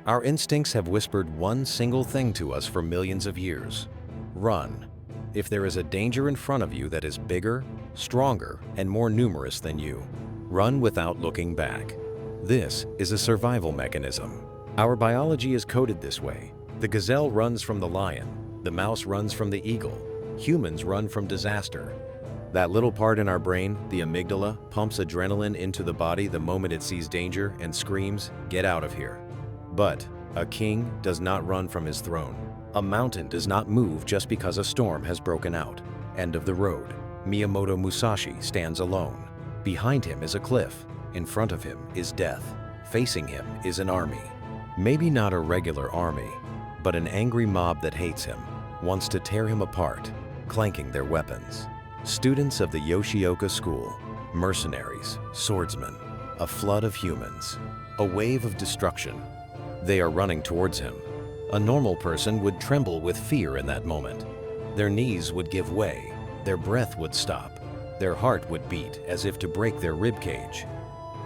Our instincts have whispered one single thing to us for millions of years: run. If there is a danger in front of you that is bigger, stronger, and more numerous than you, run without looking back. This is a survival mechanism. Our biology is coded this way. The gazelle runs from the lion, the mouse runs from the eagle, humans run from disaster. That little part in our brain, the amygdala, pumps adrenaline into the body the moment it sees danger and screams, "Get out of here." But a king does not run from his throne. A mountain does not move just because a storm has broken out. End of the road. Miyamoto Musashi stands alone. Behind him is a cliff. In front of him is death. Facing him is an army. Maybe not a regular army, but an angry mob that hates him, wants to tear him apart, clanking their weapons. Students of the Yoshioka school, mercenaries, swordsmen, a flood of humans, a wave of destruction. They are running towards him. A normal person would tremble with fear in that moment. Their knees would give way, their breath would stop, their heart would beat as if to break their ribcage.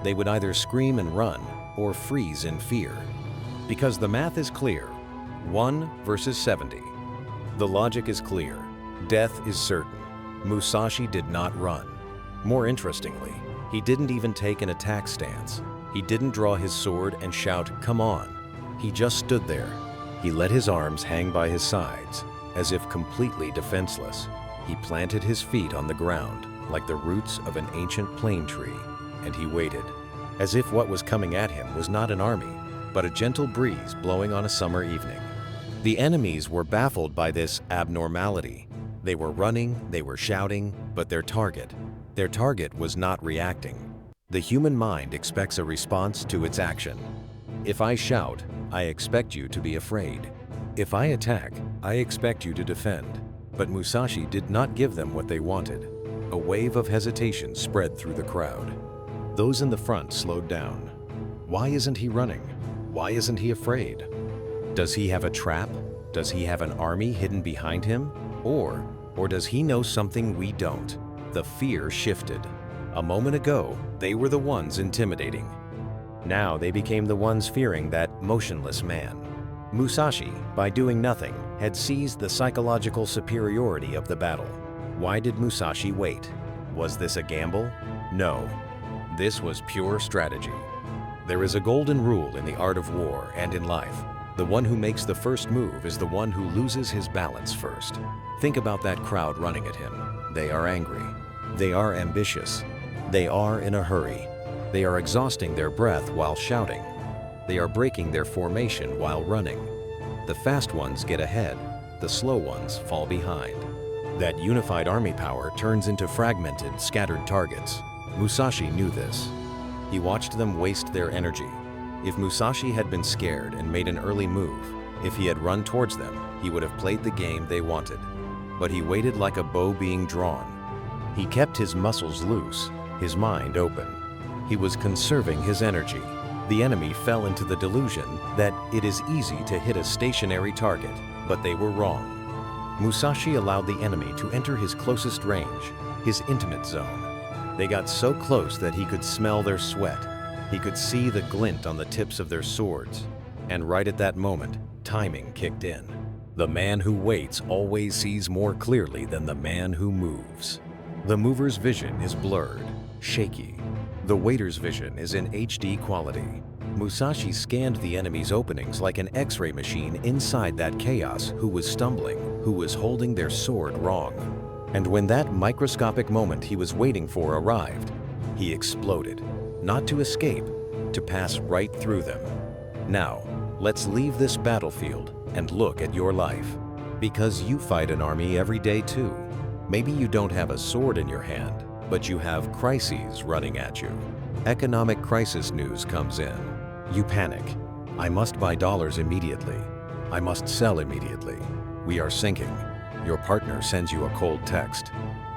They would either scream and run or freeze in fear. Because the math is clear, 1 versus 70. The logic is clear. Death is certain. Musashi did not run. More interestingly, he didn't even take an attack stance. He didn't draw his sword and shout, "Come on." He just stood there. He let his arms hang by his sides, as if completely defenseless. He planted his feet on the ground, like the roots of an ancient plane tree, and he waited, as if what was coming at him was not an army, but a gentle breeze blowing on a summer evening. The enemies were baffled by this abnormality. They were running, they were shouting, but their target was not reacting. The human mind expects a response to its action. If I shout, I expect you to be afraid. If I attack, I expect you to defend. But Musashi did not give them what they wanted. A wave of hesitation spread through the crowd. Those in the front slowed down. Why isn't he running? Why isn't he afraid? Does he have a trap? Does he have an army hidden behind him? Or does he know something we don't? The fear shifted. A moment ago, they were the ones intimidating. Now they became the ones fearing that motionless man. Musashi, by doing nothing, had seized the psychological superiority of the battle. Why did Musashi wait? Was this a gamble? No. This was pure strategy. There is a golden rule in the art of war and in life. The one who makes the first move is the one who loses his balance first. Think about that crowd running at him. They are angry. They are ambitious. They are in a hurry. They are exhausting their breath while shouting. They are breaking their formation while running. The fast ones get ahead. The slow ones fall behind. That unified army power turns into fragmented, scattered targets. Musashi knew this. He watched them waste their energy. If Musashi had been scared and made an early move, if he had run towards them, he would have played the game they wanted. But he waited like a bow being drawn. He kept his muscles loose, his mind open. He was conserving his energy. The enemy fell into the delusion that it is easy to hit a stationary target, but they were wrong. Musashi allowed the enemy to enter his closest range, his intimate zone. They got so close that he could smell their sweat. He could see the glint on the tips of their swords. And right at that moment, timing kicked in. The man who waits always sees more clearly than the man who moves. The mover's vision is blurred, shaky. The waiter's vision is in HD quality. Musashi scanned the enemy's openings like an X-ray machine inside that chaos who was stumbling, who was holding their sword wrong. And when that microscopic moment he was waiting for arrived, he exploded. Not to escape, to pass right through them. Now, let's leave this battlefield and look at your life. Because you fight an army every day too. Maybe you don't have a sword in your hand, but you have crises running at you. Economic crisis news comes in. You panic. I must buy dollars immediately. I must sell immediately. We are sinking. Your partner sends you a cold text.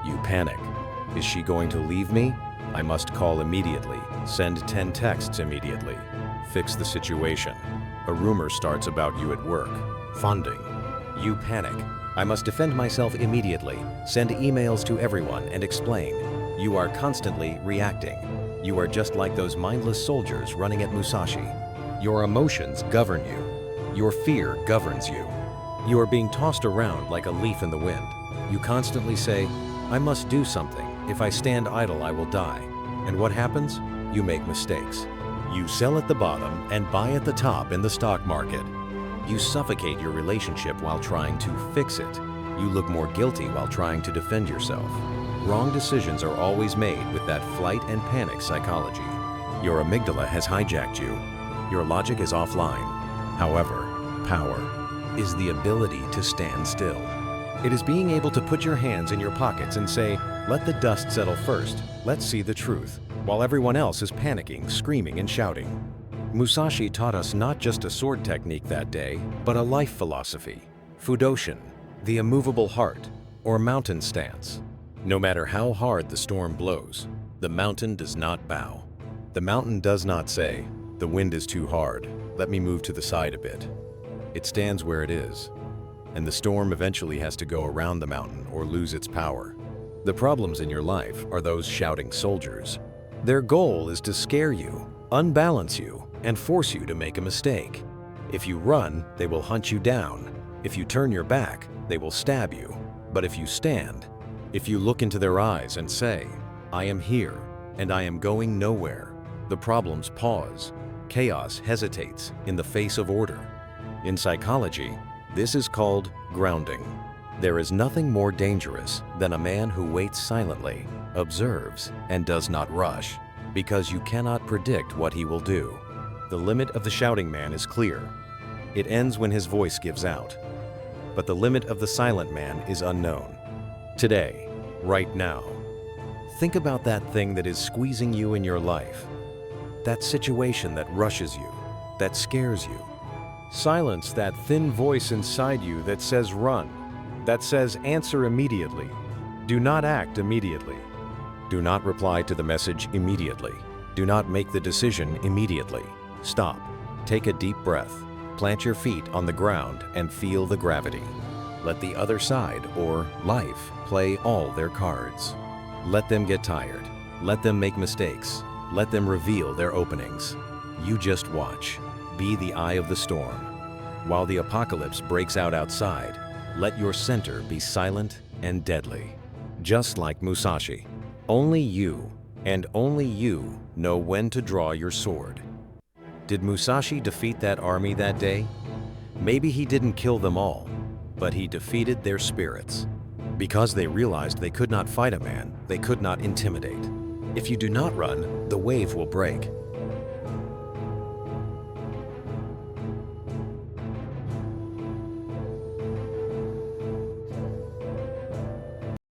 You panic. Is she going to leave me? I must call immediately. Send 10 texts immediately. Fix the situation. A rumor starts about you at work. Funding. You panic. I must defend myself immediately. Send emails to everyone and explain. You are constantly reacting. You are just like those mindless soldiers running at Musashi. Your emotions govern you. Your fear governs you. You are being tossed around like a leaf in the wind. You constantly say, I must do something. If I stand idle, I will die. And what happens? You make mistakes. You sell at the bottom and buy at the top in the stock market. You suffocate your relationship while trying to fix it. You look more guilty while trying to defend yourself. Wrong decisions are always made with that flight and panic psychology. Your amygdala has hijacked you. Your logic is offline. However, power is the ability to stand still. It is being able to put your hands in your pockets and say, let the dust settle first. Let's see the truth, while everyone else is panicking, screaming, and shouting. Musashi taught us not just a sword technique that day, but a life philosophy. Fudoshin, the immovable heart, or mountain stance. No matter how hard the storm blows, the mountain does not bow. The mountain does not say, the wind is too hard, let me move to the side a bit. It stands where it is, and the storm eventually has to go around the mountain or lose its power. The problems in your life are those shouting soldiers. Their goal is to scare you, unbalance you, and force you to make a mistake. If you run, they will hunt you down. If you turn your back, they will stab you. But if you stand, if you look into their eyes and say, I am here, and I am going nowhere, the problems pause. Chaos hesitates in the face of order. In psychology, this is called grounding. There is nothing more dangerous than a man who waits silently, observes, and does not rush, because you cannot predict what he will do. The limit of the shouting man is clear. It ends when his voice gives out. But the limit of the silent man is unknown. Today, right now, think about that thing that is squeezing you in your life. That situation that rushes you, that scares you. Silence that thin voice inside you that says run, that says answer immediately. Do not act immediately. Do not reply to the message immediately. Do not make the decision immediately. Stop. Take a deep breath. Plant your feet on the ground and feel the gravity. Let the other side, or life, play all their cards. Let them get tired. Let them make mistakes. Let them reveal their openings. You just watch. Be the eye of the storm. While the apocalypse breaks out outside, let your center be silent and deadly. Just like Musashi, only you, and only you, know when to draw your sword. Did Musashi defeat that army that day? Maybe he didn't kill them all, but he defeated their spirits. Because they realized they could not fight a man, they could not intimidate. If you do not run, the wave will break.